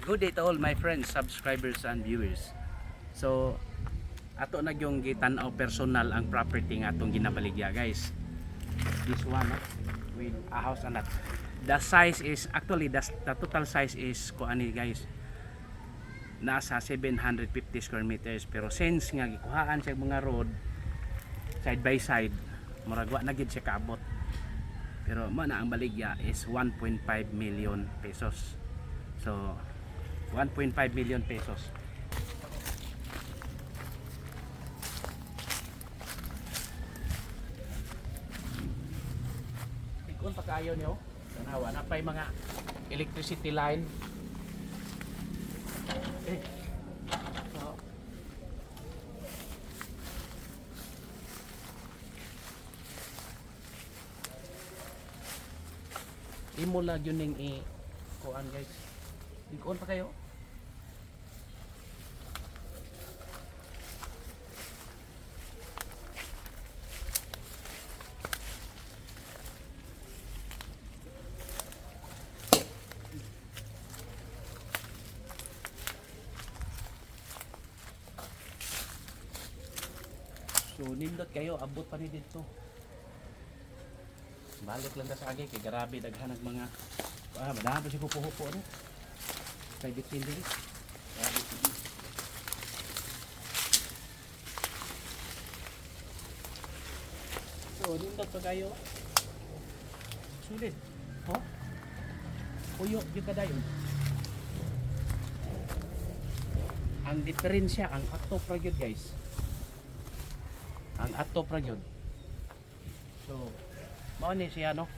Good day to all my friends, subscribers and viewers. So ato na yung gitan-aw personal ang property nga atong ginabaligya guys. This one with a house and lot. The size is actually the total size is kuani guys. Nasa 750 square meters, pero since nga gikuhaan siya mga road side by side, murag wa na gid siya kaabot. Pero man ang baligya is 1.5 million pesos. So 1.5 million pesos. Ikon pa kayo niyo. Tanawa na pay mga electricity line. So, imo lang yun ning kuan guys. Ikon pa kayo. So nindot kayo, abot pa ni dito. Balik lang sa agi kay grabe daghan ng mga madami pa si hupo-hupo ano. Private building. Grabe sige. So nindot pa kayo. Sulit. Oh. Puyo yung kadayon. Ang diferensya ang atop ra gyud guys. Ang atop ra gyud. So mao ni siya no.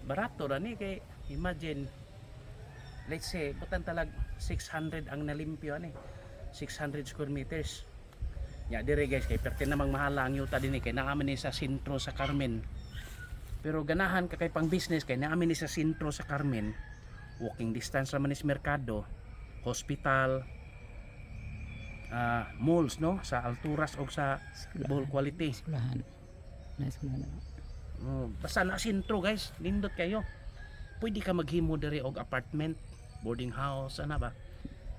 Barato ra ni kay imagine let's say butan talag 600 ang nalimpyo ani. 600 square meters. Ya dire guys kay perti namang mahala ang yuta dinhi kay naaman ni sa sentro sa Carmen. Pero ganahan ka kay pang business kay naaman ni sa sentro sa Carmen. Walking distance ra man is merkado, hospital, malls no sa alturas o sa ball quality. Sekolahan. Nice man. Basta na sentro guys, nindot kayo. Pwede ka maghimo diri og apartment, boarding house ana ba?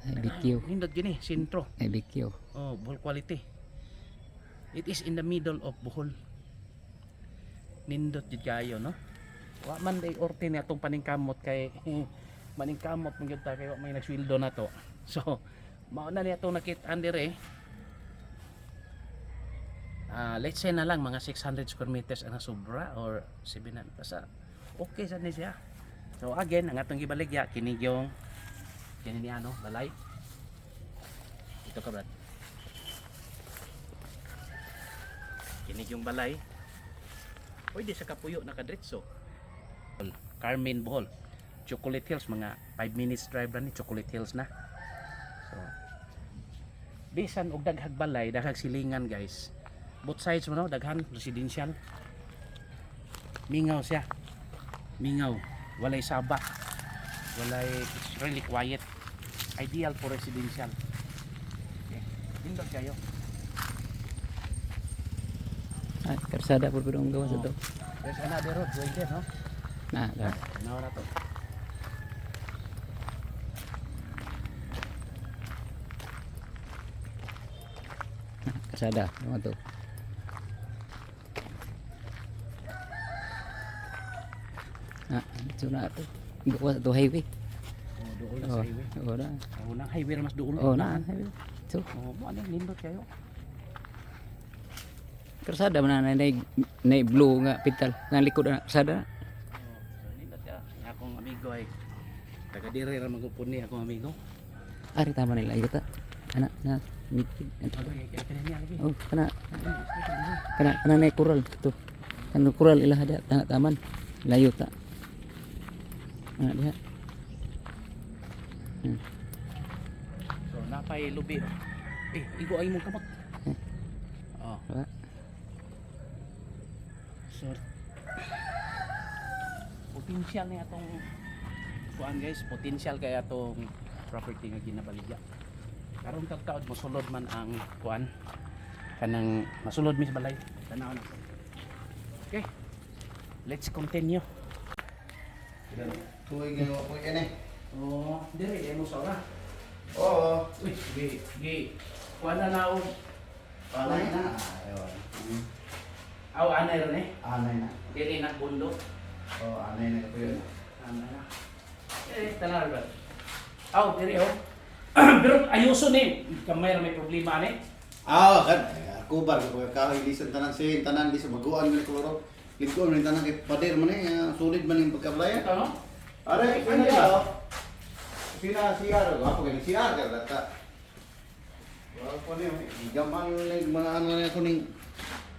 BQ. Nindot gini, sentro. BQ. Oh, ball quality. It is in the middle of Bohol. Nindot jud kayo no. Wa man day orte ni atong paningkamot kay maningkamot man gyud ta kay wa may nagsweldo na to. So mao na ni atong nakit-an dire. Let's say na lang mga 600 square meters ang sobra or 700 basta okay sa ni siya. So again ang atong gibaligya kini yung ni ano balay. Ito ka brad. Kini yung balay. Pwede sa kapuyo nakadretso. Carmen Bohol. Chocolate Hills mga 5 minutes drive ra ni Chocolate Hills na. So bisan og daghag balay, daghag silingan guys. Both sides mo no, daghan residential. Mingaw siya. Mingaw, walay saba. Walay, it's really quiet. Ideal for residential. Okay. Indot kayo. Karsada po ang gawa sa to. There's another road going there, no? Nah. Now na to. Karsada, ano to? Ito na to. Gawa sa to highway. Oh, doon na sa highway. Oo na. Oh, nang highway na mas doon. Oo na. Highway. So, Oh, mo ano nindot kayo. karsada man na blue nga pital. Nang likod na karsada. So nindot ka. Akong amigo ay taga dire ra magupon ni akong amigo. Ari tama nila ito ta. Ana na meeting. Okay, kaya niya lagi. Oh, kana na kural to. Kana kural ila hada taman. Layo ta. Ana diha. So napay lubi. Igo ay mong kamot. Oh. Diba? So potential ni atong kuan guys, potential kay atong property nga ginabaligya. Karon kagkaod mosulod man ang kuan kanang masulod mi sa balay. Tanaw na. Okay. Let's continue. Tuloy kayo po yan eh. Oh, dire mo sa ora. Oo. Uy, kuha na na o. Panay na. Ayun. Aw, anay rin eh. Anay na. Dili na bundok. Oo, anay na ko yun. Anay na. Tanar ba? Aw, dire oh. Pero ayuso ni. Kamay ra may problema ni. Kan. Kubar ko kahoy lisan tanan sin tanan di sa baguan man ko. Lingkod man tanan kay pader man sulit man yung pagkablaya. Ito no? Are, ano ya? Sina siya ro, ako kay siya ka data. Wa ko ni gaman ning mga ano na ko ning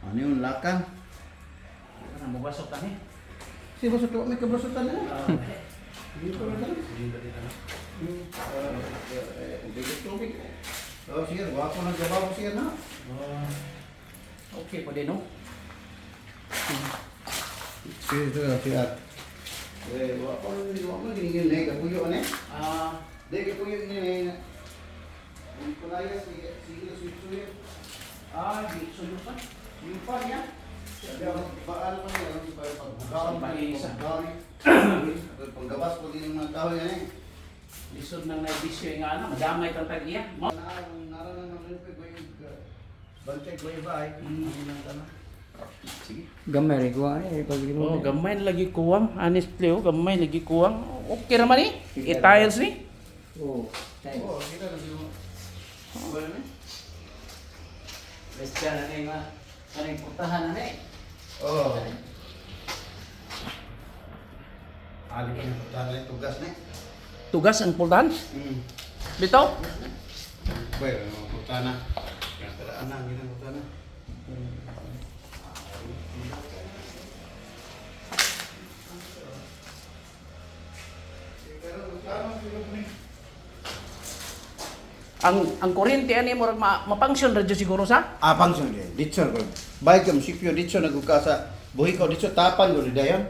ano yung lakan. Ano mo basok ta ni? Si bosot ko may kabrosot na. Dito na lang. Dito dito na. Bigit tubig. Oh, siya, wa ko nagbabaw siya na. Okay, pwede no? Siya. Wa ko gini-gini na kapuyo ane. Ah, De kapuyo ni. Ang kulaya sige suyo. di suyo pa. Yung pa niya. Sabi ako, paano mo yan? Pagbukaan pa Isa. Panggabas ko din yung mga tao yan eh. Lisod nang naibisyo nga na, madamay kang tag-iya. Naranan ng rin ko yung bantay ko yung bahay. Sige. Gamay rin kuha eh. Pag Oh, gamay na lagi kuwang. Honestly, oh, gamay lagi kuwang. Okay naman eh. I-tiles ni. Oo. Oo, kita na sila. Wala na. Best ka na rin mga. Ano yung putahan na rin. Oo. Alikin ang putahan na tugas na. Tugas ang pultahan. Bitaw. Well, ang putahan na. Kantaraan na, ginang putahan na. Ang kuryente ani mo ma-function radyo siguro sa? Function din. Dito ko. Baik kam sipyo dito nagukasa. Buhi ko dito tapan ko dayon.